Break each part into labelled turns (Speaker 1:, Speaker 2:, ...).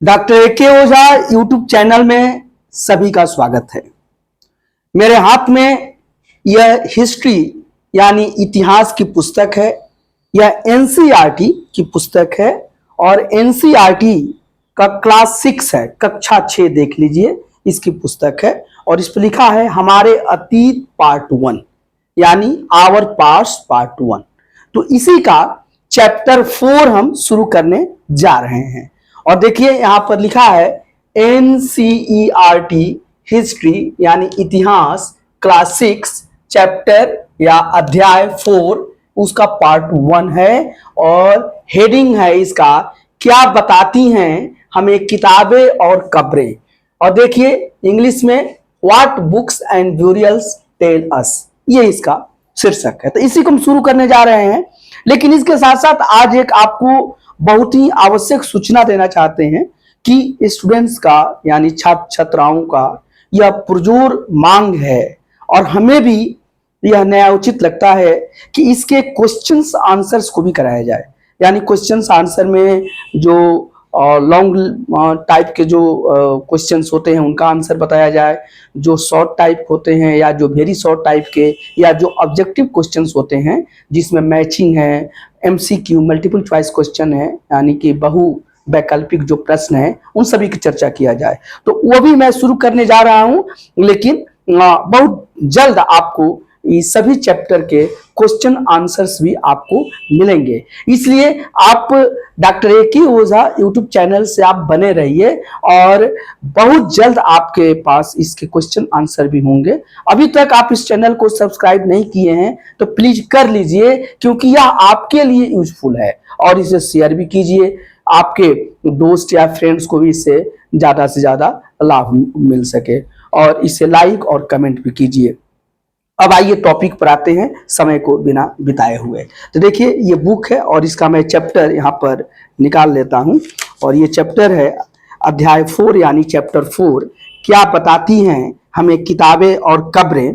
Speaker 1: Doctor A K. Ojha YouTube channel में सभी का स्वागत है। मेरे हाथ में यह हिस्ट्री यानी इतिहास की पुस्तक है। यह एनसीईआरटी की पुस्तक है और एनसीईआरटी का क्लास 6 है, कक्षा 6 देख लीजिए, इसकी पुस्तक है और इस पर लिखा है हमारे अतीत पार्ट 1 यानी आवर पास्ट पार्ट 1। तो इसी का चैप्टर 4 हम शुरू करने जा रहे हैं और देखिए यहां पर लिखा है एनसीईआरटी हिस्ट्री यानी इतिहास क्लास 6 चैप्टर या अध्याय 4 उसका पार्ट 1 है और हेडिंग है इसका क्या बताती हैं हमें किताबें और कब्रें। और देखिए इंग्लिश में what books and burials tell us, ये इसका शीर्षक है। तो इसी को हम शुरू करने जा रहे हैं, लेकिन इसके साथ साथ आज एक आपको बहुत ही आवश्यक सूचना देना चाहते हैं कि स्टूडेंट्स का यानी छात्र छात्राओं का यह पुरजोर मांग है और हमें भी यह नया उचित लगता है कि इसके क्वेश्चंस आंसर्स को भी कराया जाए। यानी क्वेश्चंस आंसर में जो लॉन्ग टाइप के जो क्वेश्चंस होते हैं उनका आंसर बताया जाए, जो शॉर्ट टाइप होते हैं या जो वेरी शॉर्ट टाइप के या जो ऑब्जेक्टिव क्वेश्चंस होते हैं जिसमें मैचिंग है, एमसीक्यू मल्टीपल चॉइस क्वेश्चन है यानी कि बहु वैकल्पिक जो प्रश्न है उन सभी की चर्चा किया जाए। तो वो भी मैं शुरू करने जा रहा हूं, लेकिन बहुत जल्द आपको इस सभी चैप्टर के क्वेश्चन आंसर्स भी आपको मिलेंगे। इसलिए आप doctor A K. Ojha YouTube channel से आप बने रहिए और बहुत जल्द आपके पास इसके क्वेश्चन आंसर भी होंगे। अभी तक आप इस चैनल को सब्सक्राइब नहीं किए हैं तो प्लीज कर लीजिए, क्योंकि यह आपके लिए यूजफुल है और इसे शेयर भी कीजिए, आपके दोस्त या फ्रेंड्स को भी इससे ज्यादा से ज्यादा लाभ मिल सके और इसे लाइक और कमेंट भी कीजिए। अब आइए टॉपिक पर आते हैं समय को बिना बिताए हुए। तो देखिए ये बुक है और इसका मैं चैप्टर यहाँ पर निकाल लेता हूँ और ये चैप्टर है अध्याय 4 यानी चैप्टर 4 क्या बताती हैं हमें किताबें और कब्रें,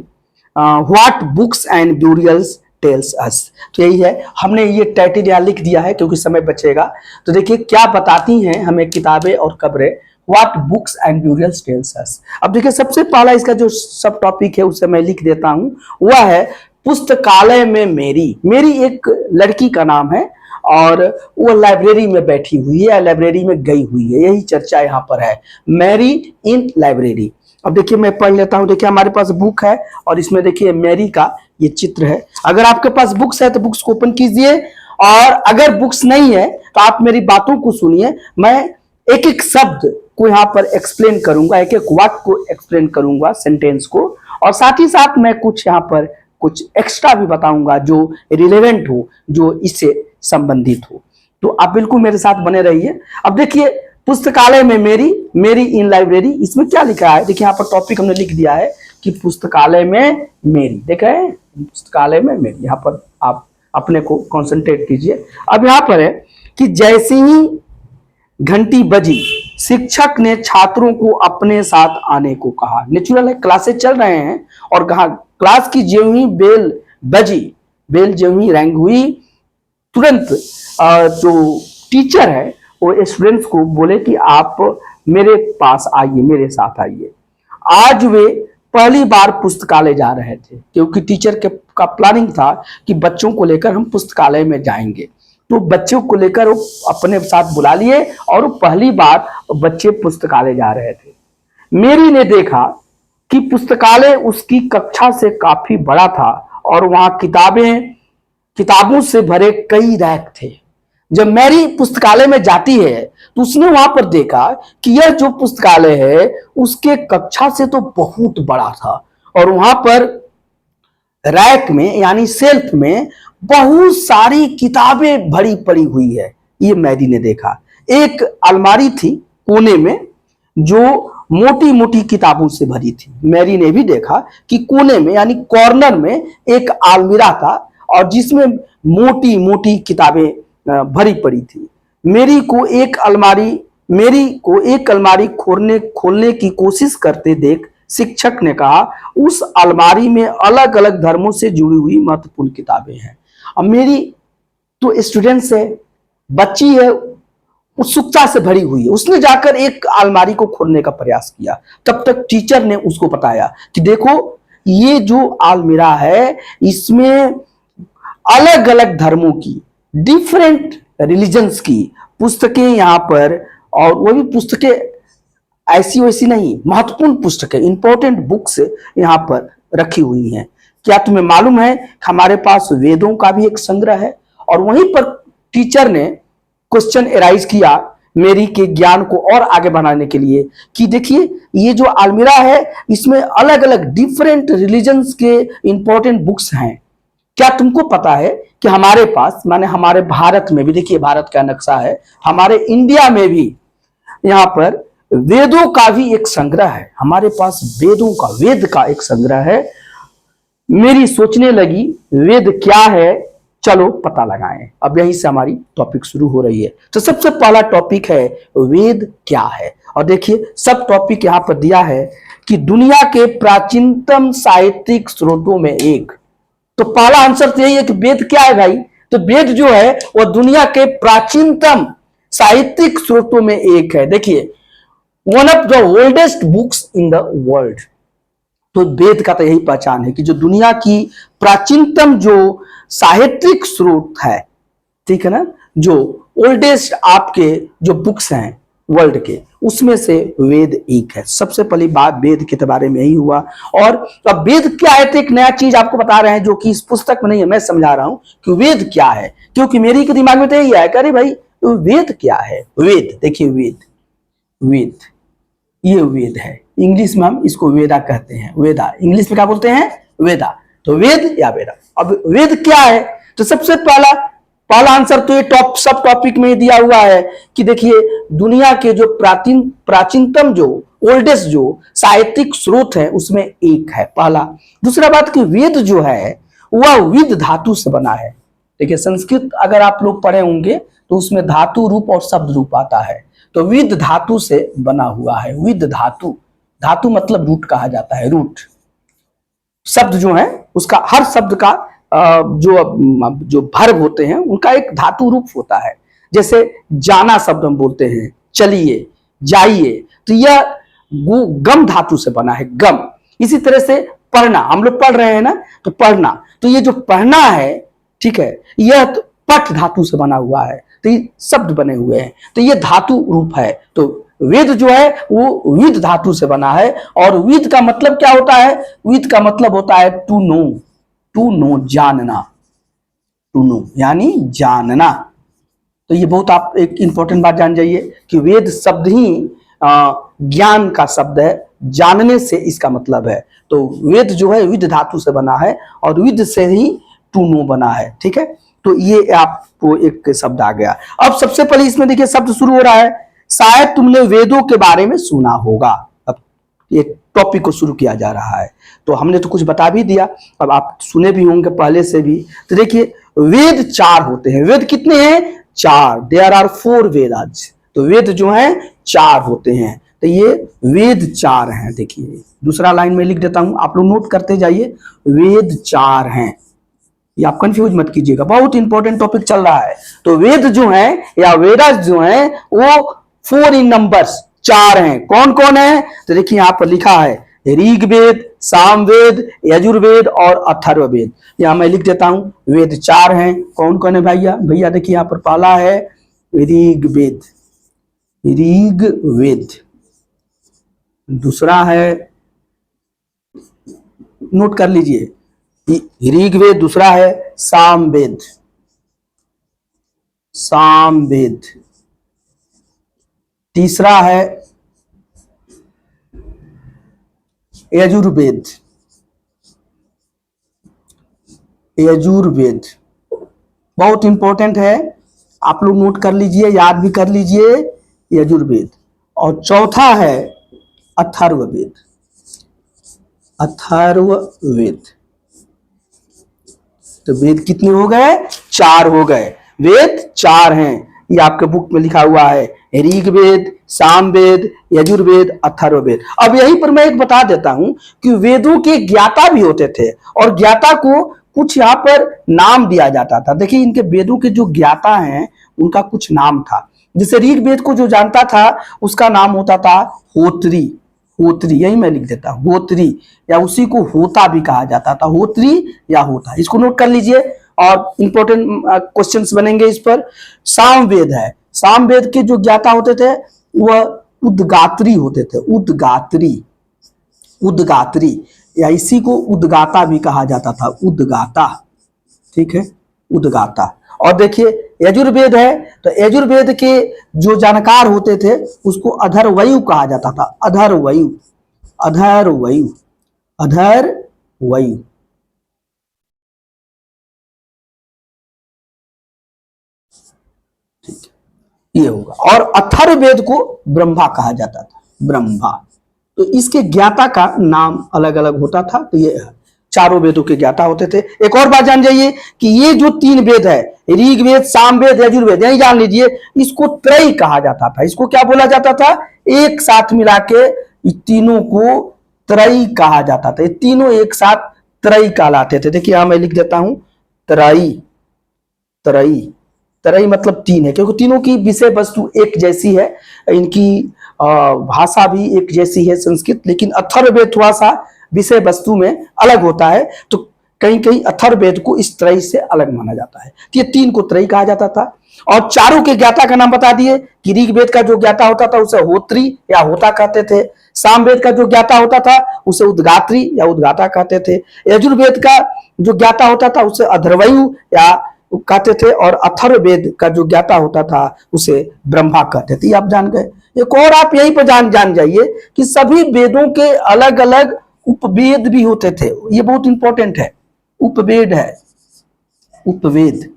Speaker 1: what books and burials tells us. तो यही है, हमने ये टाइटल यहाँ लिख दिया है क्योंकि समय बचेगा। तो देखिए क्या बताती हैं हमें किताबें और कब्रें, what books and burials tells us. अब देखिए सबसे पहला इसका जो सब टॉपिक है उसे मैं लिख देता हूं, वह है पुस्तकालय में मेरी। मेरी एक लड़की का नाम है और वो लाइब्रेरी में बैठी हुई है, लाइब्रेरी में गई हुई है, यही चर्चा यहाँ पर है, मैरी इन लाइब्रेरी। अब देखिए मैं पढ़ लेता हूं। देखिए हमारे पास बुक है और इसमें देखिए मैरी का ये चित्र है। अगर आपके पास बुक्स है तो बुक्स को ओपन कीजिए और अगर बुक्स नहीं है तो आप मेरी बातों को सुनिए। मैं एक एक शब्द को यहाँ पर एक्सप्लेन करूंगा, एक एक वाक्य को एक्सप्लेन करूंगा, सेंटेंस को, और साथ ही साथ मैं कुछ यहाँ पर कुछ एक्स्ट्रा भी बताऊंगा जो रिलेवेंट हो, जो इससे संबंधित हो। तो आप बिल्कुल मेरे साथ बने रहिए। अब देखिए पुस्तकालय में मेरी, मेरी इन लाइब्रेरी, इसमें क्या लिखा है देखिए यहाँ पर टॉपिक हमने लिख दिया है कि पुस्तकालय में मेरी। देख रहे हैं, पुस्तकालय में मेरी, यहाँ पर आप अपने को कॉन्सेंट्रेट कीजिए। अब यहाँ पर है कि जैसे ही घंटी बजी शिक्षक ने छात्रों को अपने साथ आने को कहा। नेचुरल है, क्लासेस चल रहे हैं और कहा क्लास की ज्यों ही बेल बजी, बेल ज्यों ही रैंग हुई, तुरंत जो टीचर है वो स्टूडेंट्स को बोले कि आप मेरे पास आइए, मेरे साथ आइए। आज वे पहली बार पुस्तकालय जा रहे थे क्योंकि टीचर का प्लानिंग था कि बच्चों को लेकर हम पुस्तकालय में जाएंगे। तो बच्चों को लेकर वो अपने साथ बुला लिए और पहली बार बच्चे पुस्तकालय जा रहे थे। मेरी ने देखा कि पुस्तकालय उसकी कक्षा से काफी बड़ा था और वहां किताबों से भरे कई रैक थे। जब मैरी पुस्तकालय में जाती है तो उसने वहां पर देखा कि यह जो पुस्तकालय है उसके कक्षा से तो बहुत बड़ा था और वहां पर रैक में यानी सेल्फ में बहुत सारी किताबें भरी पड़ी हुई है। ये मैरी ने देखा। एक अलमारी थी कोने में जो मोटी मोटी किताबों से भरी थी। मैरी ने भी देखा कि कोने में यानी कॉर्नर में एक अलमीरा था और जिसमें मोटी मोटी किताबें भरी पड़ी थी। मेरी को एक अलमारी खोलने की कोशिश करते देख शिक्षक ने कहा उस अलमारी में अलग अलग धर्मों से जुड़ी हुई महत्वपूर्ण किताबें हैं। अब मेरी तो स्टूडेंट्स है, बच्ची है, उत्सुकता से भरी हुई है। उसने जाकर एक अलमारी को खोलने का प्रयास किया। तब तक टीचर ने उसको बताया कि देखो ये जो अलमीरा है इसमें अलग अलग धर्मों की, डिफरेंट रिलीजन्स की पुस्तकें यहाँ पर, और वो भी पुस्तकें ऐसी वैसी नहीं, महत्वपूर्ण पुस्तकें, इंपॉर्टेंट बुक्स यहाँ पर रखी हुई हैं। क्या तुम्हें मालूम है हमारे पास वेदों का भी एक संग्रह है? और वहीं पर टीचर ने क्वेश्चन एराइज किया मेरी के ज्ञान को और आगे बढ़ाने के लिए कि देखिए ये जो अलमीरा है इसमें अलग अलग डिफरेंट रिलीजन्स के इंपॉर्टेंट बुक्स हैं। क्या तुमको पता है कि हमारे पास, माने हमारे भारत में भी, देखिए भारत का नक्शा है, हमारे इंडिया में भी यहाँ पर वेदों का भी एक संग्रह है। हमारे पास वेदों का, वेद का एक संग्रह है। मेरी सोचने लगी वेद क्या है, चलो पता लगाएं। अब यहीं से हमारी टॉपिक शुरू हो रही है। तो सबसे पहला टॉपिक है वेद क्या है। और देखिए सब टॉपिक यहां पर दिया है कि दुनिया के प्राचीनतम साहित्यिक स्रोतों में एक। तो पहला आंसर तो यही है कि वेद क्या है भाई। तो वेद जो है वह दुनिया के प्राचीनतम साहित्यिक स्रोतों में एक है। देखिए one of the oldest books in the world. तो वेद का तो यही पहचान है कि जो दुनिया की प्राचीनतम जो साहित्यिक स्रोत है, ठीक है ना, जो ओल्डेस्ट आपके जो बुक्स हैं वर्ल्ड के, उसमें से वेद एक है। सबसे पहली बात वेद के बारे में यही हुआ। और अब वेद क्या है तो एक नया चीज आपको बता रहे हैं जो कि इस पुस्तक में नहीं है, मैं समझा रहा हूं कि वेद क्या है, क्योंकि मेरी के दिमाग में तो यही है, अरे भाई वेद क्या है। वेद, देखिए वेद, वेद ये वेद है। इंग्लिश में हम इसको वेदा कहते हैं, वेदा। इंग्लिश में क्या बोलते हैं? वेदा। तो वेद या वेदा। अब वेद क्या है तो सबसे पहला आंसर तो ये सब टॉपिक में दिया हुआ है कि देखिए दुनिया के जो प्राचीनतम जो ओल्डेस्ट जो साहित्यिक स्रोत है उसमें एक है, पहला। दूसरा बात कि वेद जो है वह विद धातु से बना है। देखिए संस्कृत अगर आप लोग पढ़े होंगे तो उसमें धातु रूप और शब्द रूप आता है। तो विद धातु से बना हुआ है, विद धातु। धातु मतलब रूट कहा जाता है, रूट। शब्द जो है उसका, हर शब्द का जो वर्ब होते हैं उनका एक धातु रूप होता है। जैसे जाना शब्द हम बोलते हैं, चलिए, जाइए, तो यह गम धातु से बना है, गम। इसी तरह से पढ़ना, हम लोग पढ़ रहे हैं ना, तो पढ़ना, तो ये जो पढ़ना है, ठीक है, यह तो पठ धातु से बना हुआ है। तो ये शब्द बने हुए हैं, तो ये धातु रूप है। तो वेद जो है वो विद धातु से बना है। और विद का मतलब क्या होता है? विद का मतलब होता है टू नो, टू नो, जानना, टू नो यानी जानना। तो ये बहुत आप एक इंपॉर्टेंट बात जान जाइए कि वेद शब्द ही ज्ञान का शब्द है, जानने से इसका मतलब है। तो वेद जो है विद धातु से बना है और विद से ही टू नो बना है, ठीक है। तो ये आपको एक शब्द आ गया। अब सबसे पहले इसमें देखिए शब्द शुरू हो रहा है, शायद तुमने वेदों के बारे में सुना होगा। अब ये टॉपिक को शुरू किया जा रहा है, तो हमने तो कुछ बता भी दिया, अब आप सुने भी होंगे पहले से भी। तो देखिए वेद 4 होते हैं। वेद कितने हैं? 4। There are 4 Vedas. तो वेद जो है 4 होते हैं। तो ये वेद 4 हैं। देखिए दूसरा लाइन में लिख देता हूं, आप लोग नोट करते जाइए। वेद 4 हैं, ये आप कंफ्यूज मत कीजिएगा, बहुत इंपॉर्टेंट टॉपिक चल रहा है। तो वेद जो है या वेदास जो है वो 4 इन नंबर्स, 4 हैं। कौन कौन है? तो देखिए यहां पर लिखा है ऋग्वेद, सामवेद, यजुर्वेद और अथर्ववेद। यहां मैं लिख देता हूं वेद 4 हैं। कौन कौन है भैया? भैया देखिए यहां पर पहला है ऋग्वेद, ऋग्वेद। दूसरा है, नोट कर लीजिए, ऋग्वेद। दूसरा है सामवेद, सामवेद। तीसरा है यजुर्वेद, यजुर्वेद बहुत इंपॉर्टेंट है, आप लोग नोट कर लीजिए, याद भी कर लीजिए, यजुर्वेद। और चौथा है अथर्ववेद, अथर्ववेद। तो वेद कितने हो गए? 4 हो गए। वेद 4 हैं, ये आपके बुक में लिखा हुआ है, ऋग्वेद, सामवेद, यजुर्वेद, अथर्ववेद। अब यहीं पर मैं एक बता देता हूं कि वेदों के ज्ञाता भी होते थे और ज्ञाता को कुछ यहाँ पर नाम दिया जाता था। देखिए इनके वेदों के जो ज्ञाता हैं उनका कुछ नाम था। जैसे ऋग्वेद को जो जानता था उसका नाम होता था होत्री। होत्री, यही मैं लिख देता हूं, होत्री, या उसी को होता भी कहा जाता था, होत्री या होता। इसको नोट कर लीजिए और इंपॉर्टेंट क्वेश्चंस बनेंगे इस पर। सामवेद है, सामवेद के जो ज्ञाता होते थे वह उद्गात्री होते थे, उद्गात्री, उद्गात्री, या इसी को उद्गाता भी कहा जाता था, उद्गाता, ठीक है, उद्गाता। और देखिए यजुर्वेद है, तो यजुर्वेद के जो जानकार होते थे उसको अधर्वयु कहा जाता था, अधर्वयु, अधर्वयु, अधर्वयु। ठीक है, ये होगा। और अथर्ववेद को ब्रह्मा कहा जाता था, ब्रह्मा। तो इसके ज्ञाता का नाम अलग अलग होता था। तो ये चारों वेदों के ज्ञाता होते थे। एक और बात जान जाइए कि ये जो तीन वेद है, ऋग्वेद, सामवेद, यजुर्वेद, यही जान लीजिए, इसको त्रय कहा जाता था। इसको क्या बोला जाता था? एक साथ मिला के तीनों को त्रय कहा जाता था। ये तीनों एक साथ त्रय कहलाते थे। देखिए यहां मैं लिख देता हूं, त्रय, त्रय, त्रय मतलब तीन है, क्योंकि तीनों की विषय वस्तु एक जैसी है, इनकी भाषा भी एक जैसी है संस्कृत, लेकिन अथर्ववेद थोड़ा सा विषय वस्तु में अलग होता है। तो कहीं कहीं अथर्ववेद को इस त्रय से अलग माना जाता है। तो ये तीन को त्रय कहा जाता था। और चारों के ज्ञाता का नाम बता दिए कि ऋग्वेद का जो ज्ञाता होता था उसे होत्री या होता कहते थे, सामवेद का जो ज्ञाता होता था उसे उद्गात्री या उद्गाता कहते थे, यजुर्वेद का जो ज्ञाता होता था उसे अधर्वयु या कहते थे, और अथर्ववेद का जो ज्ञाता होता था उसे ब्रह्मा कहते थे। आप जान गए। एक और आप यहीं पर जान जाइए कि सभी वेदों के अलग अलग उपवेद भी होते थे। ये बहुत इंपॉर्टेंट है, उपवेद है, उपवेद,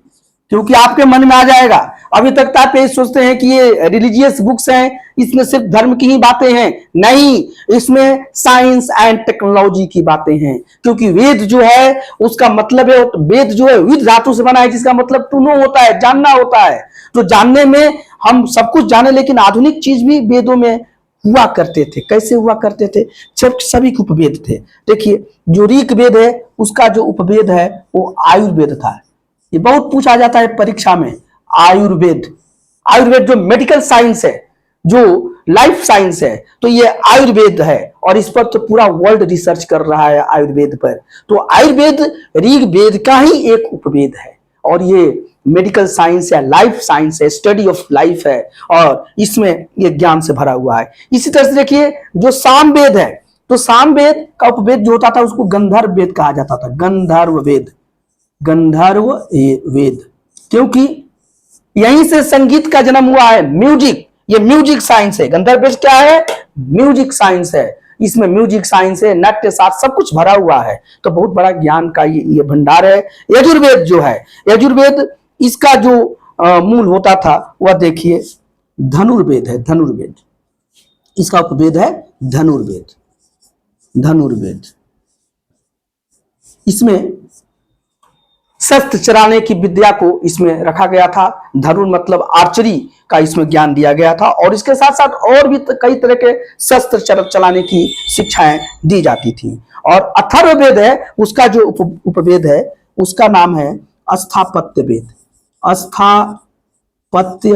Speaker 1: क्योंकि आपके मन में आ जाएगा। अभी तक तो आप यही सोचते हैं कि ये रिलीजियस बुक्स हैं, इसमें सिर्फ धर्म की ही बातें हैं। नहीं, इसमें साइंस एंड टेक्नोलॉजी की बातें हैं, क्योंकि वेद जो है उसका मतलब है, वेद जो है विद धातु से बना है, जिसका मतलब टू नो होता है, जानना होता है। तो जानने में हम सब कुछ जाने, लेकिन आधुनिक चीज भी वेदों में हुआ करते थे। कैसे हुआ करते थे? सभी के उपवेद थे। देखिए जो ऋग्वेद है उसका जो उपवेद है वो आयुर्वेद था। ये बहुत पूछा जाता है परीक्षा में, आयुर्वेद। आयुर्वेद जो मेडिकल साइंस है, जो लाइफ साइंस है, तो ये आयुर्वेद है। और इस पर तो पूरा वर्ल्ड रिसर्च कर रहा है आयुर्वेद पर। तो आयुर्वेद ऋग्वेद का ही एक उपवेद है, और ये मेडिकल साइंस या लाइफ साइंस है, स्टडी ऑफ लाइफ है, और इसमें ये ज्ञान से भरा हुआ है। इसी तरह से देखिए जो सामवेद है, तो सामवेद का उपवेद जो होता था उसको गंधर्व वेद कहा जाता था, गंधर्व वेद, गंधर्व वेद, क्योंकि यहीं से संगीत का जन्म हुआ है, म्यूजिक। ये म्यूजिक साइंस है। गंधर्व वेद क्या है? म्यूजिक साइंस है। इसमें म्यूजिक साइंस है, नाट्य शास्त्र, सब कुछ भरा हुआ है। तो बहुत बड़ा ज्ञान का ये भंडार है। यजुर्वेद जो है, यजुर्वेद इसका जो मूल होता था वह देखिए धनुर्वेद है, धनुर्वेद, इसका उपवेद है धनुर्वेद, धनुर्वेद। इसमें शस्त्र चलाने की विद्या को इसमें रखा गया था। धनुर मतलब आर्चरी का इसमें ज्ञान दिया गया था, और इसके साथ साथ और भी कई तरह के शस्त्र चलाने की शिक्षाएं दी जाती थी। और अथर्ववेद है, उसका जो उपवेद है उसका नाम है स्थापत्य वेद, स्थापत्य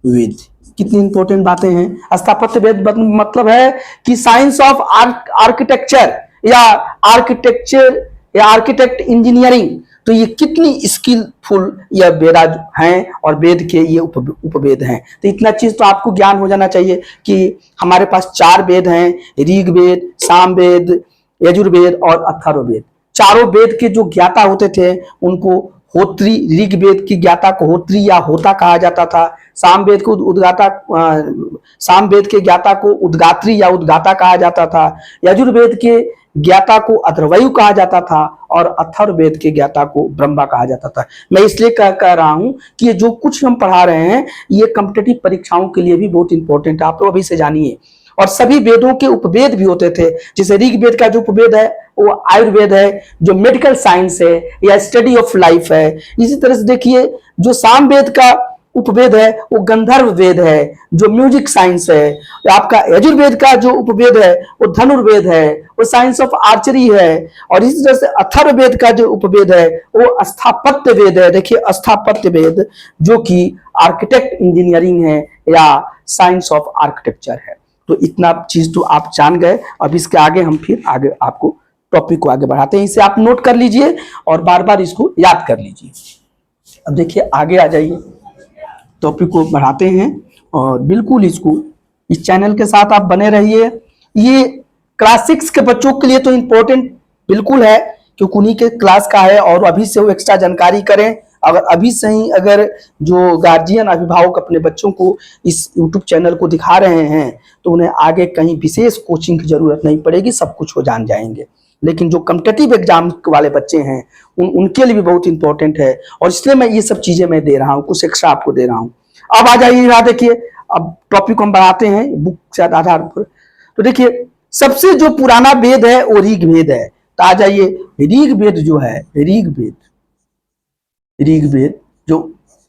Speaker 1: वेद। कितनी इंपॉर्टेंट बातें हैं। स्थापत्य वेद मतलब है कि साइंस ऑफ आर्किटेक्चर या आर्किटेक्चर या आर्किटेक्ट इंजीनियरिंग। तो ये कितनी स्किलफुल यह वेद हैं, और वेद के ये उपवेद हैं। तो इतना चीज तो आपको ज्ञान हो जाना चाहिए कि हमारे पास चार वेद हैं, ऋग्वेद, सामवेद, यजुर्वेद और अथर्ववेद। चारों वेद के जो ज्ञाता होते थे उनको होत्री, ऋग्वेद की ज्ञाता को होत्री या होता कहा जाता था, सामवेद को उद्गाता, सामवेद के ज्ञाता को उद्गात्री या उद्गाता कहा जाता था, यजुर्वेद के ज्ञाता को अथर्वयु कहा जाता था, और अथर्ववेद के ज्ञाता को ब्रह्मा कहा जाता था। मैं इसलिए कह रहा हूं कि ये जो कुछ हम पढ़ा रहे हैं ये कॉम्पिटिटिव परीक्षाओं के लिए भी बहुत इंपॉर्टेंट है। आप लोग अभी से जानिए। और सभी वेदों के उपवेद भी होते थे। जैसे ऋग्वेद का जो उपवेद है वो आयुर्वेद है, जो मेडिकल साइंस है या स्टडी ऑफ लाइफ है। इसी तरह से देखिए जो सामवेद का उपवेद है वो गंधर्व वेद है जो म्यूजिक साइंस है। आपका यजुर्वेद का जो उपवेद है वो धनुर्वेद है, वो साइंस ऑफ आर्चरी है। और इसी तरह से अथर्ववेद का जो उपवेद है वो स्थापत्य वेद है। देखिए स्थापत्य वेद जो कि आर्किटेक्ट इंजीनियरिंग है या साइंस ऑफ आर्किटेक्चर है। तो इतना चीज तो आप जान गए। अब इसके आगे हम फिर आगे आपको टॉपिक को आगे बढ़ाते हैं। इसे आप नोट कर लीजिए और बार बार इसको याद कर लीजिए। अब देखिए आगे आ जाइए, टॉपिक को बढ़ाते हैं और बिल्कुल इसको इस चैनल के साथ आप बने रहिए। ये क्लास 6 के बच्चों के लिए तो इम्पोर्टेंट बिल्कुल है क्योंकि उन्हीं के क्लास का है और अभी से वो एक्स्ट्रा जानकारी करें। अगर अभी से ही अगर जो गार्जियन अभिभावक अपने बच्चों को इस यूट्यूब चैनल को दिखा रहे हैं तो उन्हें आगे कहीं विशेष कोचिंग की जरूरत नहीं पड़ेगी, सब कुछ वो जान जाएंगे। लेकिन जो कॉम्पिटिटिव एग्जाम वाले बच्चे हैं उनके लिए भी बहुत इंपॉर्टेंट है और इसलिए मैं ये सब चीजें मैं दे रहा हूँ, कुछ एक्स्ट्रा आपको दे रहा हूँ। अब आ जाइए यहाँ देखिए, अब टॉपिक हम बढ़ाते हैं बुक के आधार पर। तो देखिए सबसे जो पुराना वेद है वो ऋग्वेद है। तो आ जाइए, ऋग्वेद जो है, ऋग्वेद जो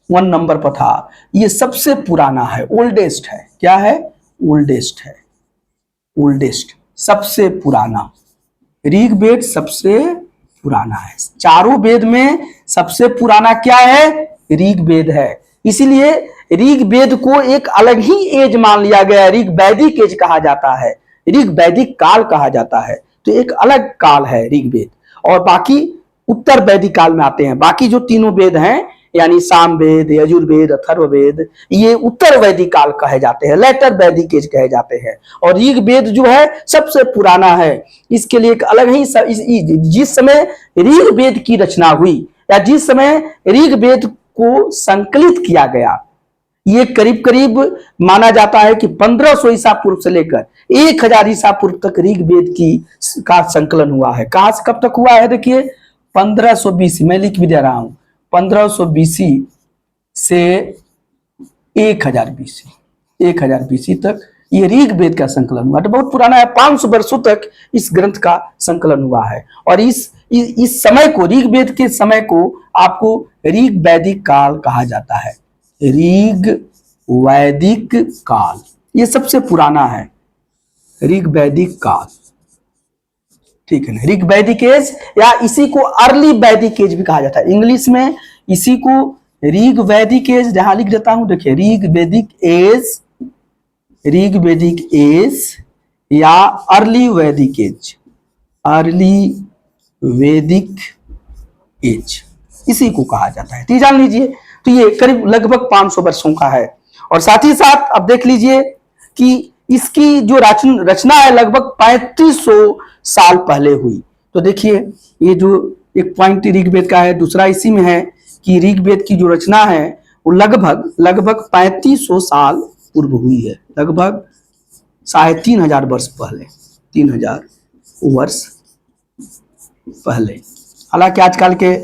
Speaker 1: 1 नंबर पर था, ये सबसे पुराना है, ओल्डेस्ट है। क्या है? ओल्डेस्ट है, ओल्डेस्ट, सबसे पुराना। ऋग्वेद सबसे पुराना है। चारों वेद में सबसे पुराना क्या है? ऋग्वेद है। इसीलिए ऋग्वेद को एक अलग ही एज मान लिया गया है, ऋग्वैदिक एज कहा जाता है, ऋग्वैदिक काल कहा जाता है। तो एक अलग काल है ऋग्वेद, और बाकी उत्तर वैदिक काल में आते हैं। बाकी जो तीनों वेद हैं यानी सामवेद, यजुर्वेद, अथर्ववेद, ये उत्तर वैदिक काल कहे जाते हैं, लेटर वैदिक एज कहे जाते हैं। और ऋग्वेद जो है सबसे पुराना है। इसके लिए एक अलग ही जिस समय ऋग्वेद की रचना हुई या जिस समय ऋग्वेद को संकलित किया गया, ये करीब करीब माना जाता है कि 1500 ईसा पूर्व से लेकर 1000 ईसा पूर्व तक ऋग्वेद का संकलन हुआ है। कहां से कब तक हुआ है? देखिए 1500 BC, मैं लिख भी दे रहा हूं, 1500 BC से 1000 BC तक ये ऋग्वेद का संकलन हुआ। तो बहुत पुराना है, 500 वर्षों तक इस ग्रंथ का संकलन हुआ है। और इस समय को, ऋग्वेद के समय को आपको ऋग्वैदिक काल कहा जाता है। ऋग्वैदिक काल ये सबसे पुराना है, ऋग्वैदिक काल, ठीक है ना। ऋग्वैदिक एज या इसी को अर्ली वैदिक एज भी कहा जाता है। इंग्लिश में इसी को ऋग्वैदिक एज, जहां लिख देता हूं, देखिए ऋग्वैदिक एज या अर्ली वैदिक एज, अर्ली वैदिक एज इसी को कहा जाता है। तो जान लीजिए, तो ये करीब लगभग 500 वर्षों का है। और साथ ही साथ अब देख लीजिए कि इसकी जो रचना है लगभग 3500 साल पहले हुई। तो देखिए ये जो एक पॉइंट ऋग्वेद का है, दूसरा इसी में है कि ऋग्वेद की जो रचना है वो लगभग 3500 साल पूर्व हुई है, लगभग 3500 वर्ष पहले, 3000 वर्ष पहले। हालांकि आजकल के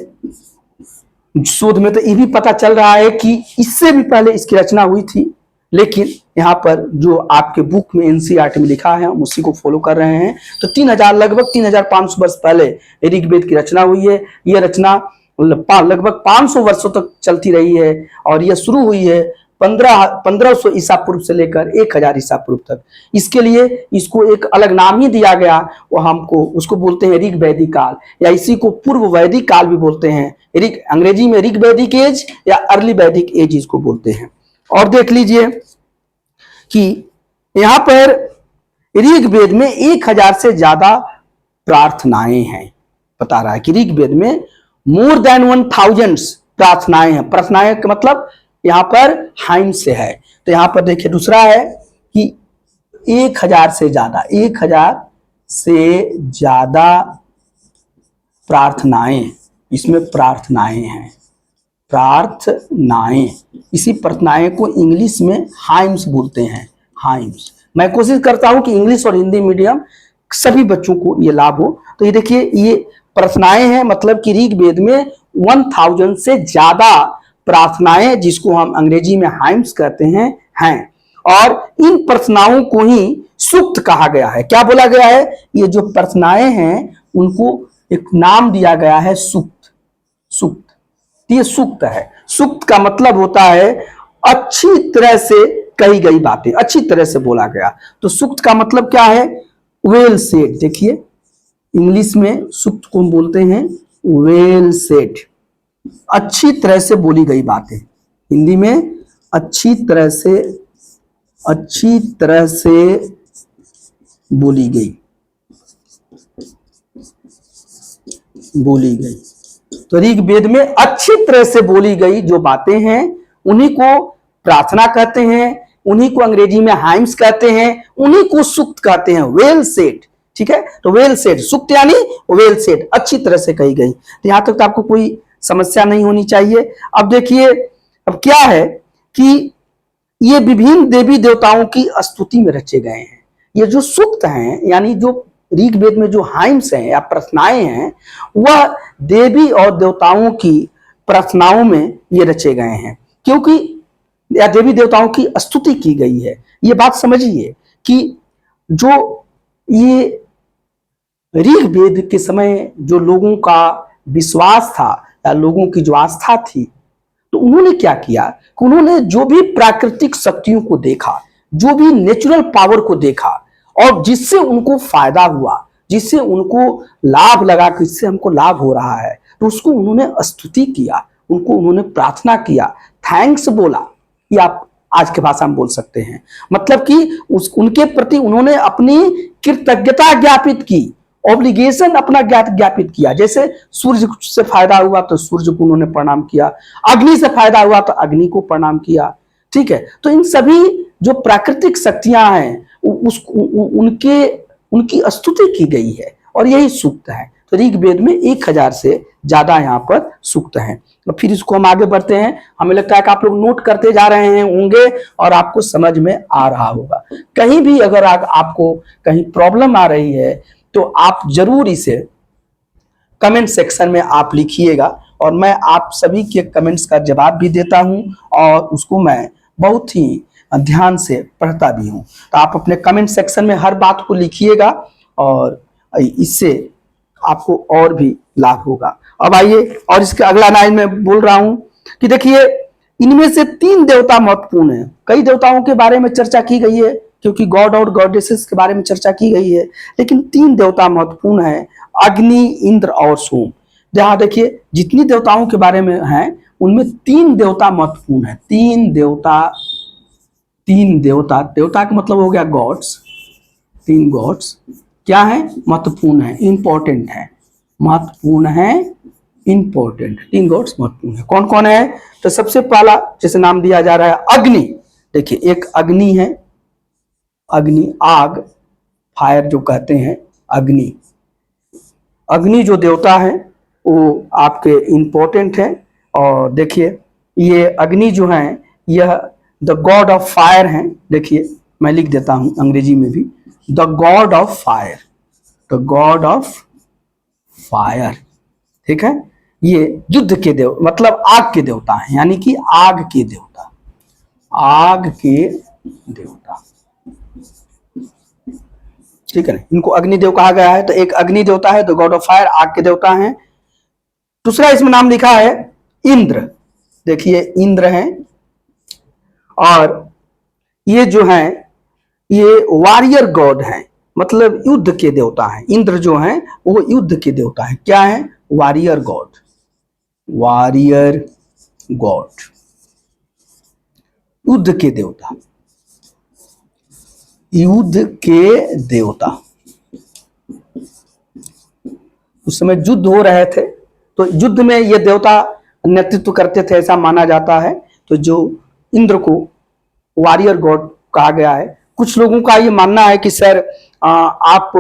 Speaker 1: शोध में तो ये भी पता चल रहा है कि इससे भी पहले इसकी रचना हुई थी, लेकिन यहाँ पर जो आपके बुक में एनसीईआरटी में लिखा है हम उसी को फॉलो कर रहे हैं। तो 3000, लगभग 3500 वर्ष पहले ऋग्वेद की रचना हुई है। यह रचना लगभग 500 वर्षों तक चलती रही है और यह शुरू हुई है 1500 ईसा पूर्व से लेकर 1000 ईसा पूर्व तक। इसके लिए इसको एक अलग नाम ही दिया गया, वो हमको उसको बोलते हैं ऋग्वैदिक काल, या इसी को पूर्व वैदिक काल भी बोलते हैं। अंग्रेजी में ऋग्वैदिक एज या अर्ली वैदिक एज इसको बोलते हैं। और देख लीजिए कि यहां पर ऋग्वेद में 1000 से ज्यादा प्रार्थनाएं हैं। बता रहा है कि ऋग्वेद में मोर देन 1000 प्रार्थनाएं हैं। प्रार्थनाएं का मतलब यहां पर हाइम से है। तो यहां पर देखिए दूसरा है कि 1000 से ज्यादा, 1000 से ज्यादा प्रार्थनाएं, इसमें प्रार्थनाएं हैं, प्रार्थनाएं। इसी प्रार्थनाएं को इंग्लिश में हाइम्स बोलते हैं, हाइम्स। मैं कोशिश करता हूं कि इंग्लिश और हिंदी मीडियम सभी बच्चों को ये लाभ हो। तो ये देखिए ये प्रार्थनाएं हैं, मतलब कि ऋग्वेद में 1000 से ज्यादा प्रार्थनाएं, जिसको हम अंग्रेजी में हाइम्स कहते हैं। और इन प्रार्थनाओं को ही सूक्त कहा गया है। क्या बोला गया है? ये जो प्रार्थनाएं हैं उनको एक नाम दिया गया है सूक्त। सूक्त, ये सूक्त है। सूक्त का मतलब होता है अच्छी तरह से कही गई बातें, अच्छी तरह से बोला गया। तो सूक्त का मतलब क्या है? Well said. देखिए इंग्लिश में सूक्त को हम बोलते हैं वेल सेड, अच्छी तरह से बोली गई बातें। हिंदी में अच्छी तरह से बोली गई। तो ऋग्वेद में अच्छी तरह से बोली गई जो बातें हैं उन्हीं को प्रार्थना कहते हैं, उन्हीं को अंग्रेजी में हाइम्स कहते हैं, उन्हीं को सूक्त कहते हैं, वेल सेड। ठीक है, तो वेल सेड, सूक्त यानी वेल सेड, अच्छी तरह से कही गई। तो यहां तक तो आपको कोई समस्या नहीं होनी चाहिए। अब देखिए, अब क्या है कि ये विभिन्न देवी देवताओं की स्तुति में रचे गए हैं। ये जो सूक्त हैं यानी जो ऋग्वेद में जो हाइम्स हैं या प्रार्थनाएं हैं, वह देवी और देवताओं की प्रार्थनाओं में ये रचे गए हैं, क्योंकि या देवी देवताओं की स्तुति की गई है। ये बात समझिए कि जो ये ऋग्वेद के समय जो लोगों का विश्वास था या लोगों की जो आस्था थी, तो उन्होंने क्या किया कि उन्होंने जो भी प्राकृतिक शक्तियों को देखा, जो भी नेचुरल पावर को देखा और जिससे उनको फायदा हुआ, जिससे उनको लाभ लगा कि इससे हमको लाभ हो रहा है, तो उसको उन्होंने स्तुति किया, उनको उन्होंने प्रार्थना किया, थैंक्स बोला। ये आप आज के भाषा में बोल सकते हैं। मतलब कि उनके प्रति उन्होंने अपनी कृतज्ञता ज्ञापित की, ऑब्लिगेशन अपना ज्ञापित किया। जैसे सूर्य से फायदा हुआ तो सूर्य को उन्होंने प्रणाम किया, अग्नि से फायदा हुआ तो अग्नि को प्रणाम किया। ठीक है, तो इन सभी जो प्राकृतिक शक्तियां हैं उनकी स्तुति की गई है और यही सूक्त है। तो ऋग्वेद में 1000 से ज्यादा यहाँ पर सूक्त हैं। तो फिर इसको हम आगे बढ़ते हैं। हमें लगता है कि आप लोग नोट करते जा रहे हैं होंगे और आपको समझ में आ रहा होगा। कहीं भी अगर आपको कहीं प्रॉब्लम आ रही है तो आप जरूर इसे कमेंट सेक्शन में आप लिखिएगा और मैं आप सभी के कमेंट्स का जवाब भी देता हूं और उसको मैं बहुत ही ध्यान से पढ़ता भी हूं। तो आप अपने कमेंट सेक्शन में हर बात को लिखिएगा और इससे आपको और भी लाभ होगा। अब आइए, और इसके अगला लाइन में बोल रहा हूं कि देखिए इनमें से 3 देवता महत्वपूर्ण हैं। कई देवताओं के बारे में चर्चा की गई है क्योंकि गॉड और गॉडेसेस के बारे में चर्चा की गई है, लेकिन 3 देवता महत्वपूर्ण हैं, अग्नि, इंद्र और सोम। जहां देखिए जितनी देवताओं के बारे में हैं उनमें 3 देवता महत्वपूर्ण है। 3 देवता, देवता का मतलब हो गया गॉड्स। 3 गॉड्स क्या है? महत्वपूर्ण है, इंपॉर्टेंट है, महत्वपूर्ण है, इंपॉर्टेंट। 3 गॉड्स महत्वपूर्ण है। कौन कौन है? तो सबसे पहला जैसे नाम दिया जा रहा है अग्नि। देखिए एक अग्नि है, अग्नि, आग, फायर जो कहते हैं, अग्नि। अग्नि जो देवता है वो आपके इंपॉर्टेंट है। और देखिए ये अग्नि जो है यह द गॉड ऑफ फायर है। देखिए मैं लिख देता हूं अंग्रेजी में भी, the God of fire, the God of fire. ठीक है, ये युद्ध के देव मतलब आग के देवता है, यानी कि आग के देवता, आग के देवता। ठीक है ना, इनको अग्निदेव कहा गया है। तो एक अग्नि देवता है, द गॉड ऑफ फायर, आग के देवता हैं। दूसरा इसमें नाम लिखा है इंद्र। देखिए इंद्र हैं और ये जो हैं ये वॉरियर गॉड हैं, मतलब युद्ध के देवता हैं। इंद्र जो हैं वो युद्ध के देवता हैं। क्या है? वॉरियर गॉड, वॉरियर गॉड, युद्ध के देवता, युद्ध के देवता। उस समय युद्ध हो रहे थे तो युद्ध में ये देवता नेतृत्व करते थे, ऐसा माना जाता है। तो जो इंद्र को वॉरियर गॉड कहा गया है। कुछ लोगों का ये मानना है कि सर आप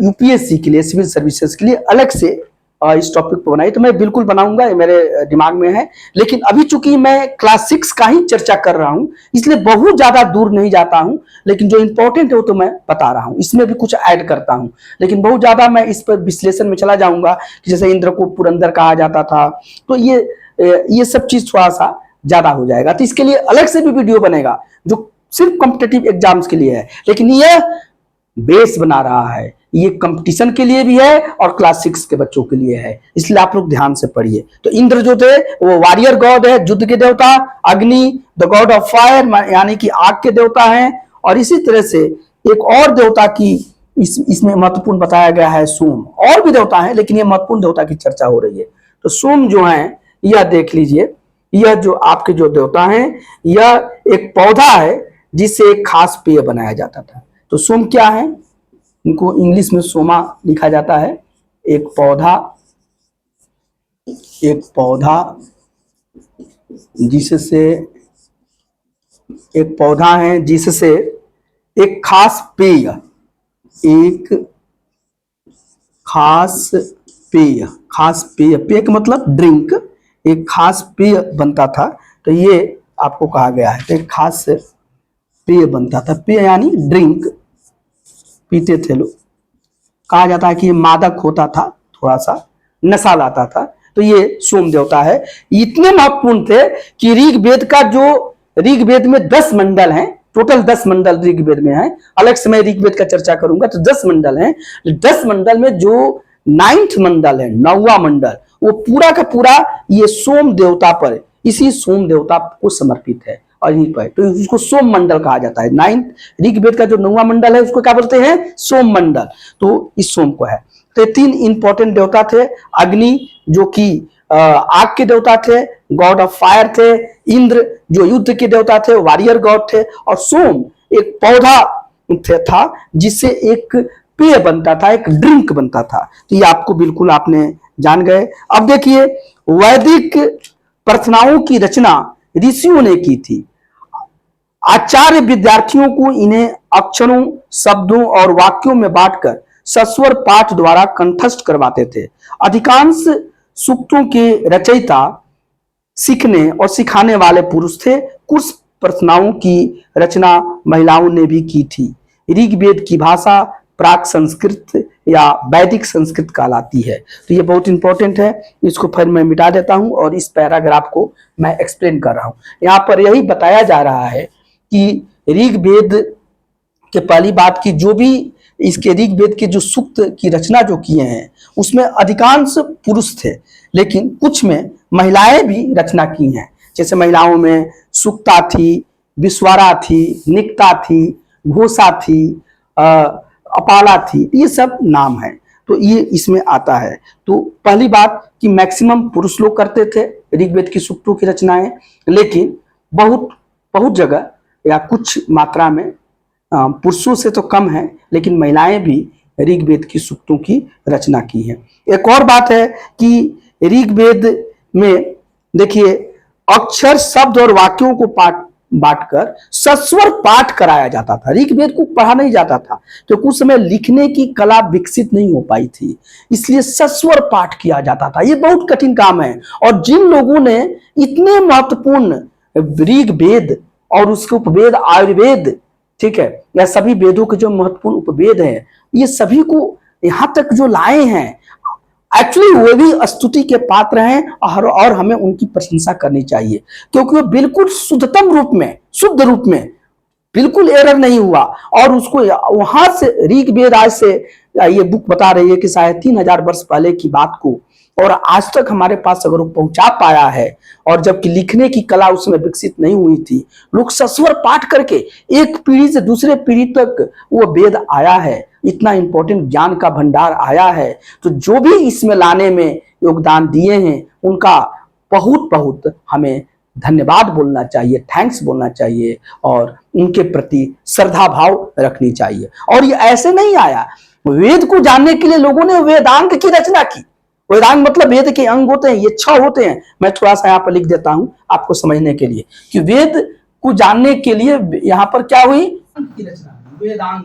Speaker 1: यूपीएससी के लिए, सिविल सर्विसेज के लिए अलग से इस टॉपिक पर बनाई, तो मैं बिल्कुल बनाऊंगा, ये मेरे दिमाग में है। लेकिन अभी चूंकि मैं क्लास 6 का ही चर्चा कर रहा हूं इसलिए बहुत ज्यादा दूर नहीं जाता हूं, लेकिन जो इंपॉर्टेंट है वो तो मैं बता रहा हूं, इसमें भी कुछ ऐड करता हूं। लेकिन बहुत ज्यादा मैं इस पर विश्लेषण में चला जाऊंगा कि जैसे इंद्र को पुरंदर कहा जाता था, तो ये सब चीज थोड़ा सा ज्यादा हो जाएगा। तो इसके लिए अलग से भी वीडियो बनेगा जो सिर्फ कॉम्पिटिटिव एग्जाम्स के लिए है। लेकिन यह बेस बना रहा है। ये कंपटीशन के लिए भी है और क्लास 6 के बच्चों के लिए है, इसलिए आप लोग ध्यान से पढ़िए। तो इंद्र जो थे वो वॉरियर गॉड है, युद्ध के देवता। अग्नि द गॉड ऑफ फायर, यानी कि आग के देवता हैं। और इसी तरह से एक और देवता की इसमें महत्वपूर्ण बताया गया है सोम। और भी देवता हैं लेकिन ये महत्वपूर्ण देवता की चर्चा हो रही है। तो सोम जो है यह देख लीजिए, यह जो आपके जो देवता हैं यह एक पौधा है जिससे एक खास पेय बनाया जाता था। तो सोम क्या है, इनको इंग्लिश में सोमा लिखा जाता है। एक पौधा, एक पौधा जिससे, एक पौधा है जिससे एक खास पेय, एक खास पेय, खास पेय, पेय का मतलब ड्रिंक, एक खास पेय बनता था। तो ये आपको कहा गया है, तो एक खास पेय बनता था। पेय यानी ड्रिंक, पीते थे लोग। कहा जाता है कि ये मादक होता था, थोड़ा सा नशा लाता था। तो ये सोम देवता है। इतने महत्वपूर्ण थे कि ऋग्वेद का जो, ऋग्वेद में 10 मंडल हैं, टोटल 10 मंडल ऋग्वेद में है। अलग से मैं ऋग्वेद का चर्चा करूंगा। तो 10 मंडल हैं। 10 मंडल में जो 9th मंडल है, 9वां मंडल, वो पूरा का पूरा ये सोम देवता पर, इसी सोम देवता को समर्पित है। और यहीं पर तो उसको सोम मंडल कहा जाता है। 9th ऋग्वेद का जो 9वां मंडल है उसको क्या बोलते हैं, सोम मंडल। तो इस सोम को है। तो 3 इंपॉर्टेंट देवता थे। अग्नि जो कि आग के देवता थे, गॉड ऑफ फायर थे। इंद्र जो युद्ध के देवता थे, वॉरियर गॉड थे। और सोम एक पौधा था जिससे एक पेय बनता था, एक ड्रिंक बनता था। तो ये आपको बिल्कुल आपने जान गए। अब देखिए, वैदिक प्रार्थनाओं की रचना ऋषियों ने की थी। आचार्य विद्यार्थियों को इन्हें अक्षरों, शब्दों और वाक्यों में बांटकर सस्वर पाठ द्वारा कंठस्थ करवाते थे। अधिकांश सूक्तों के रचयिता सीखने और सिखाने वाले पुरुष थे। कुछ प्रार्थनाओं की रचना महिलाओं ने भी की थी। ऋग्वेद की भाषा प्राक संस्कृत या वैदिक संस्कृत कहलाती है। तो ये बहुत इंपॉर्टेंट है। इसको फिर मैं मिटा देता हूं और इस पैराग्राफ को मैं एक्सप्लेन कर रहा हूं। यहां पर यही बताया जा रहा है कि ऋग्वेद के पहली बात की जो भी इसके ऋग्वेद के जो सूक्त की रचना जो किए हैं उसमें अधिकांश पुरुष थे, लेकिन कुछ में महिलाएं भी रचना की हैं। जैसे महिलाओं में सुक्ता थी, विश्वारा थी, निक्ता थी, घोषा थी, अपाला थी, ये सब नाम है। तो ये इसमें आता है। तो पहली बात कि मैक्सिमम पुरुष लोग करते थे ऋग्वेद की सूक्तों की रचनाएं, लेकिन बहुत बहुत जगह या कुछ मात्रा में पुरुषों से तो कम है, लेकिन महिलाएं भी ऋग्वेद की सूक्तों की रचना की है। एक और बात है कि ऋग्वेद में देखिए अक्षर, शब्द और वाक्यों को बांटकर सस्वर पाठ कराया जाता था। ऋग्वेद को पढ़ा नहीं जाता था क्योंकि उस समय लिखने की कला विकसित नहीं हो पाई थी, इसलिए सस्वर पाठ किया जाता था। ये बहुत कठिन काम है। और जिन लोगों ने इतने महत्वपूर्ण ऋग्वेद और उसके उपवेद आयुर्वेद, ठीक है, या सभी वेदों के जो महत्वपूर्ण उपवेद हैं, ये सभी को यहां तक जो लाए हैं, एक्चुअली वो भी स्तुति के पात्र हैं और हमें उनकी प्रशंसा करनी चाहिए क्योंकि वो बिल्कुल शुद्धतम रूप में, शुद्ध रूप में, बिल्कुल एरर नहीं हुआ। और उसको वहां से ऋग्वेद आज से, ये बुक बता रही है कि शायद 3000 वर्ष पहले की बात को और आज तक हमारे पास अगर वो पहुंचा पाया है, और जबकि लिखने की कला उसमें विकसित नहीं हुई थी, लोग सस्वर पाठ करके एक पीढ़ी से दूसरे पीढ़ी तक वो वेद आया है, इतना इंपॉर्टेंट ज्ञान का भंडार आया है। तो जो भी इसमें लाने में योगदान दिए हैं उनका बहुत बहुत हमें धन्यवाद बोलना चाहिए, थैंक्स बोलना चाहिए और उनके प्रति श्रद्धा भाव रखनी चाहिए। और ये ऐसे नहीं आया, वेद को जानने के लिए लोगों ने वेदांग की रचना की। वेदांग मतलब वेद के अंग होते हैं, ये 6 होते हैं। मैं थोड़ा सा यहाँ पर लिख देता हूं आपको समझने के लिए कि वेद को जानने के लिए यहाँ पर क्या हुई की रचना, वेदांग।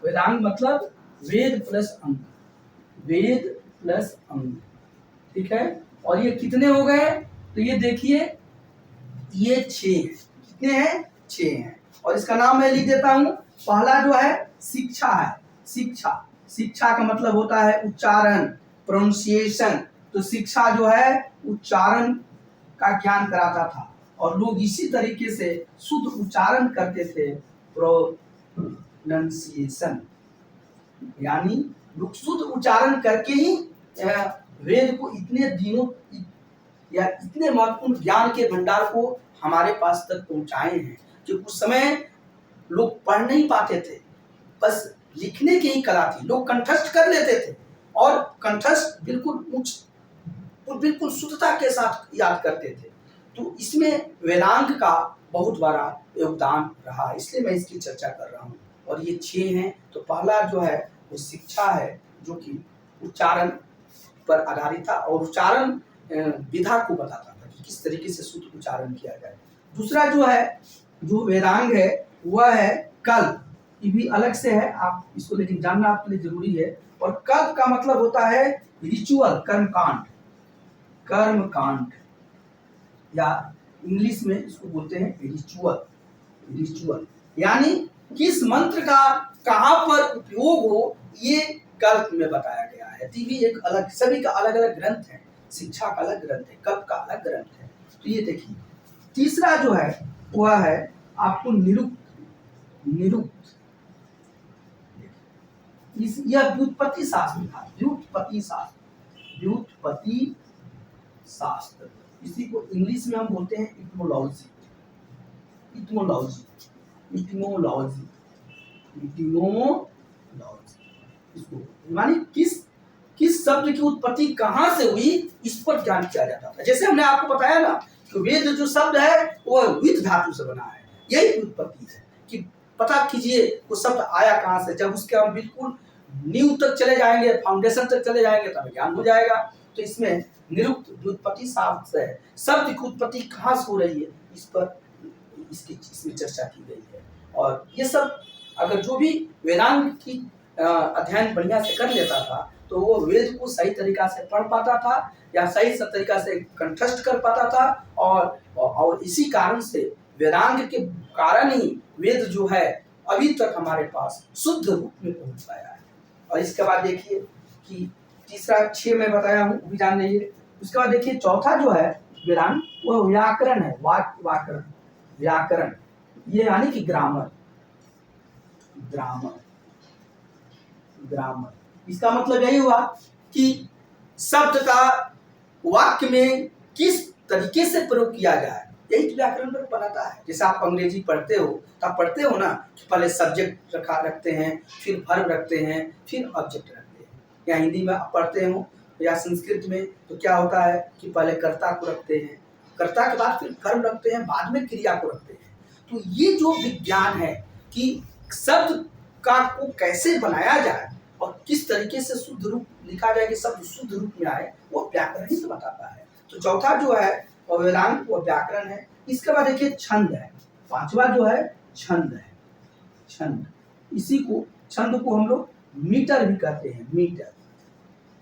Speaker 1: वेदांग मतलब वेद प्लस अंग, वेद प्लस अंग, ठीक है। और ये कितने हो गए, तो ये देखिए ये 6 है। कितने हैं, 6 हैं। और इसका नाम मैं लिख देता हूं। पहला जो है शिक्षा है, शिक्षा, शिक्षा का मतलब होता है उच्चारण, प्रोनाउंसिएशन। तो शिक्षा जो है उच्चारण का ज्ञान कराता था और लोग इसी तरीके से शुद्ध उच्चारण करते थे, प्रोनाउंसिएशन। यानी लोग शुद्ध उच्चारण करके ही वेद को इतने दिनों या इतने महत्वपूर्ण ज्ञान के भंडार को हमारे पास तक पहुंचाए हैं कि उस समय लोग पढ़ नहीं पाते थे, बस लिखने की ही कला थी, लोग कंठस्थ कर लेते थे और कंठस्थ बिल्कुल शुद्धता के साथ याद करते थे। तो इसमें वेदांत का बहुत बड़ा योगदान रहा, इसलिए मैं इसकी चर्चा कर रहा हूँ। और ये 6 हैं। तो पहला जो है वो शिक्षा है, जो कि उच्चारण पर आधारित था और उच्चारण विधा को बताता था कि किस तरीके से शुद्ध उच्चारण किया जाए। दूसरा जो है, जो वेदांग है, वह है कल्प। ये भी अलग से है, आप इसको लेकिन जानना आपके लिए जरूरी है। और कल्प का मतलब होता है रिचुअल, कर्मकांड। कर्मकांड या इंग्लिश में इसको बोलते हैं रिचुअल। रिचुअल यानी किस मंत्र का कहां पर उपयोग हो, ये कल्प में बताया गया है। तो भी एक अलग, सभी का अलग अलग ग्रंथ है, शिक्षा का अलग ग्रंथ है, कल्प का अलग ग्रंथ है। तो ये देखिए, तीसरा जो है वह है आपको निरुक्त। निरुक्त यह व्युत्पत्ति शास्त्र था, व्युत्पत्ति शास्त्र, व्युत्पत्ति शास्त्र। इसी को इंग्लिश में हम बोलते हैं इटमोलॉजी। इटमोलॉजी, इटमोलॉजी, इटमोलॉजी। इसको मानी किस शब्द की उत्पत्ति कहां से हुई, इस पर ज्ञान किया जाता था। जैसे हमने आपको बताया ना कि वेद जो शब्द है वो विद धातु से बना है, यही उत्पत्ति है कि पता कीजिए वो शब्द आया कहां से। जब उसके हम बिल्कुल नींव तक चले जाएंगे, फाउंडेशन तक चले जाएंगे, तब ज्ञान हो जाएगा। तो इसमें निरुक्त व्युत्पत्ति शास्त्र है, शब्द की उत्पत्ति कहां से हो रही है, इस पर इसमें चर्चा की गई है। और ये सब अगर जो भी वेदांत की अध्ययन बढ़िया से कर लेता था, तो वो वेद को सही तरीका से पढ़ पाता था या सही तरीका से कंठस्थ कर पाता था। और इसी कारण से वेदांत के कारण ही वेद जो है अभी तक हमारे पास शुद्ध रूप में पहुंच पाया है। और इसके बाद देखिए कि तीसरा 6 में बताया हूँ, भी जान लीजिए। उसके बाद देखिए चौथा जो है वेदांत, वो व्याकरण है। व्याकरण, व्याकरण ये यानी कि ग्रामर। ग्रामर, ग्रामर इसका मतलब यही हुआ कि शब्द का वाक्य में किस तरीके से प्रयोग किया जाए, यही तो व्याकरण पर बनाता है। जैसे आप अंग्रेजी पढ़ते हो तो आप पढ़ते हो ना कि पहले सब्जेक्ट रखते हैं, फिर वर्ब रखते हैं, फिर ऑब्जेक्ट रखते हैं। या हिंदी में आप पढ़ते हो या संस्कृत में तो क्या होता है कि पहले कर्ता को रखते हैं, कर्ता के बाद फिर कर्म रखते हैं, बाद में क्रिया को रखते हैं। तो ये जो विज्ञान है कि शब्द का को कैसे बनाया जाए और किस तरीके से शुद्ध रूप लिखा जाए कि शब्द शुद्ध रूप में आए, वो व्याकरण ही तो बताता है। तो चौथा जो है और वेदांत वो व्याकरण है। इसके बाद देखिए छंद है, पांचवा जो है छंद है। छंद, इसी को छंद को हम लोग मीटर भी कहते हैं, मीटर,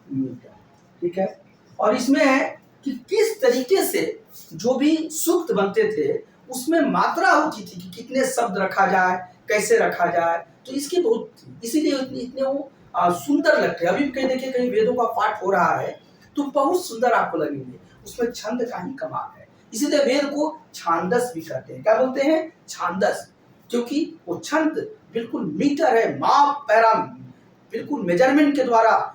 Speaker 1: मीटर, ठीक है। और इसमें है कि किस तरीके से जो भी सूक्त बनते थे उसमें मात्रा होती थी कि कितने शब्द रखा जाए, कैसे रखा जाए। तो इसकी बहुत, इसीलिए इतने वो सुंदर लगते हैं। अभी कहीं देखिए कहीं वेदों का पाठ हो रहा है तो बहुत सुंदर आपको लगेंगे, उसमें छंद का ही कमाल है। इसीलिए वेद को छांदस भी कहते हैं। क्या बोलते हैं? छांदस, क्योंकि वो छंद बिल्कुल मीटर है, माप, पैरा, बिल्कुल मेजरमेंट के द्वारा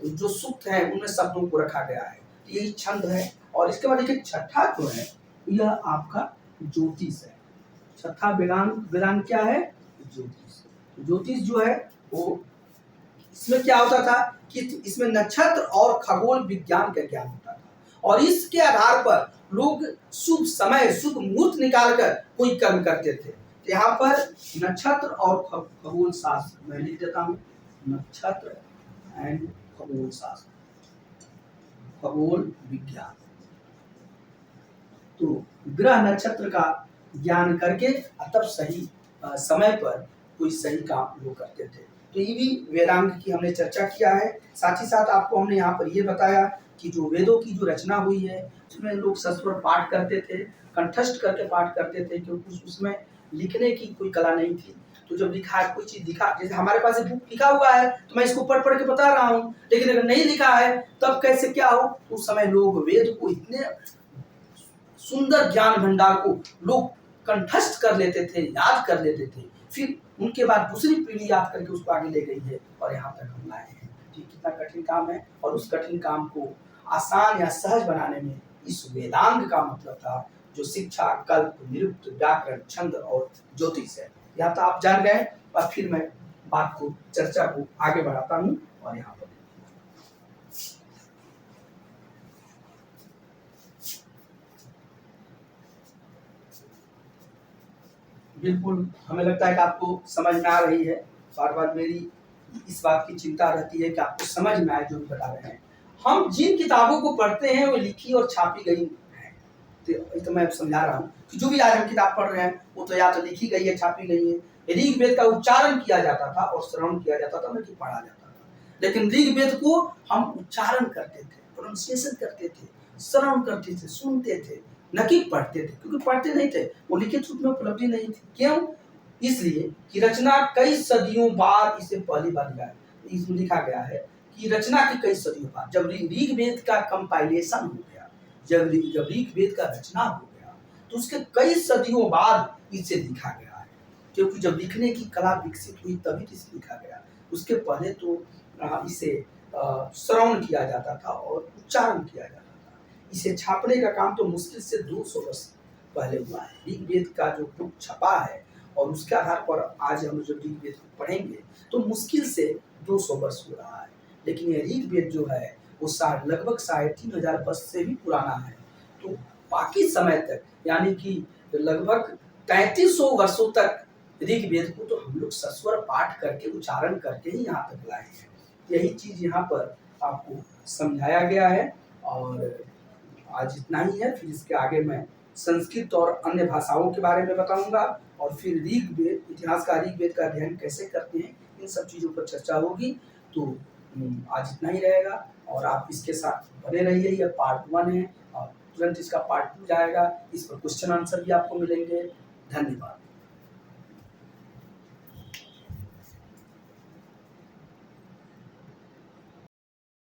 Speaker 1: जो सूक्त है उनमें शब्दों को रखा गया है। तो यही छंद है। और इसके बाद देखिए छठा जो है यह आपका ज्योतिष है। छठा वेदांत क्या है? ज्योतिष। ज्योतिष जो है वो, इसमें क्या होता था कि इसमें नक्षत्र और खगोल विज्ञान का ज्ञान होता था और इसके आधार पर लोग शुभ समय, शुभ मुहूर्त निकालकर कोई कर्म करते थे। यहाँ पर नक्षत्र और खगोल शास्त्र मैं लिख देता हूँ, नक्षत्र एंड खगोल शास्त्र, खगोल विज्ञान। तो ग्रह नक्षत्र का ज्ञान करके तब सही समय पर कोई सही काम लोग करते थे। तो ये भी वेदांत की हमने चर्चा किया है। साथ ही साथ आपको हमने यहाँ पर ये बताया कि जो वेदों की जो रचना हुई है उसमें लोग सस्वर पाठ करते थे, कंठस्थ करके पाठ करते थे, क्योंकि उसमें लिखने की कोई कला नहीं थी। तो जब लिखा है, कोई चीज दिखा, जैसे हमारे पास एक बुक लिखा हुआ है तो मैं इसको पढ़ के बता रहा हूँ, लेकिन अगर नहीं लिखा है तब कैसे क्या हो। उस समय लोग वेद को इतने सुंदर ज्ञान भंडार को लोग कंठस्थ कर लेते थे, याद कर लेते थे, फिर उनके बाद दूसरी पीढ़ी याद करके उसको आगे ले गई है और यहाँ तक हम लाए हैं। ठीक, कितना कठिन काम है, और उस कठिन काम को आसान या सहज बनाने में इस वेदांग का मतलब था, जो शिक्षा, कल्प, निरुक्त, व्याकरण, छंद और ज्योतिष है। यहाँ तो आप जान गए, और फिर मैं बात को, चर्चा को आगे बढ़ाता हूँ। और यहाँ पर बिल्कुल हमें लगता है कि आपको समझ में आ रही है। बार बार मेरी इस बात की चिंता रहती है कि आपको समझ में आए जो भी बता रहे हैं। हम जिन किताबों को पढ़ते हैं वो लिखी और छापी गई हैं। तो मैं समझा रहा हूँ कि जो भी आज हम किताब पढ़ रहे हैं वो तो या तो लिखी गई है, छापी गई है। ऋग्वेद का उच्चारण किया जाता था और श्रवण किया जाता था, न कि पढ़ा जाता था। लेकिन ऋग्वेद को हम उच्चारण करते थे, प्रोनाउंसिएशन करते थे, श्रवण करते थे, सुनते थे, न कि पढ़ते थे, क्योंकि पढ़ते नहीं थे, वो लिखित रूप में उपलब्धि नहीं थी। क्यों? इसलिए कि रचना कई सदियों बाद इसे पहली बार इसमें लिखा गया है कि रचना की कई सदियों बाद, जब ऋग्वेद का कंपाइलेशन हो गया, जब ऋग्वेद का रचना हो गया, तो उसके कई सदियों बाद इसे लिखा गया है। क्योंकि जब लिखने की कला विकसित हुई तभी तो इसे लिखा गया। उसके पहले तो इसे श्रवण किया जाता था और उच्चारण किया जाता था। इसे छापने का काम तो मुश्किल से 200 वर्ष पहले हुआ है। ऋग्वेद का जो बुक छपा है और उसके आधार पर आज हम जब ऋग्वेद को पढ़ेंगे तो मुश्किल से 200 वर्ष हो रहा है। लेकिन ये ऋग्वेद जो है वो लगभग 3500 वर्ष से भी पुराना है। तो बाकी समय तक, यानी कि लगभग 3300 वर्षों तक ऋग्वेद को तो हम लोग सस्वर पाठ करके, उच्चारण करके ही यहाँ तक लाए हैं। यही चीज यहाँ पर आपको समझाया गया है। और आज इतना ही है, फिर इसके आगे मैं संस्कृत और अन्य भाषाओं के बारे में बताऊंगा, और फिर ऋग्वेद, इतिहास का ऋग्वेद का अध्ययन कैसे करते हैं, इन सब चीज़ों पर चर्चा होगी। तो आज इतना ही रहेगा, और आप इसके साथ बने रहिए। यह पार्ट 1 है और तुरंत इसका पार्ट 2 जाएगा। इस पर क्वेश्चन आंसर भी आपको मिलेंगे। धन्यवाद।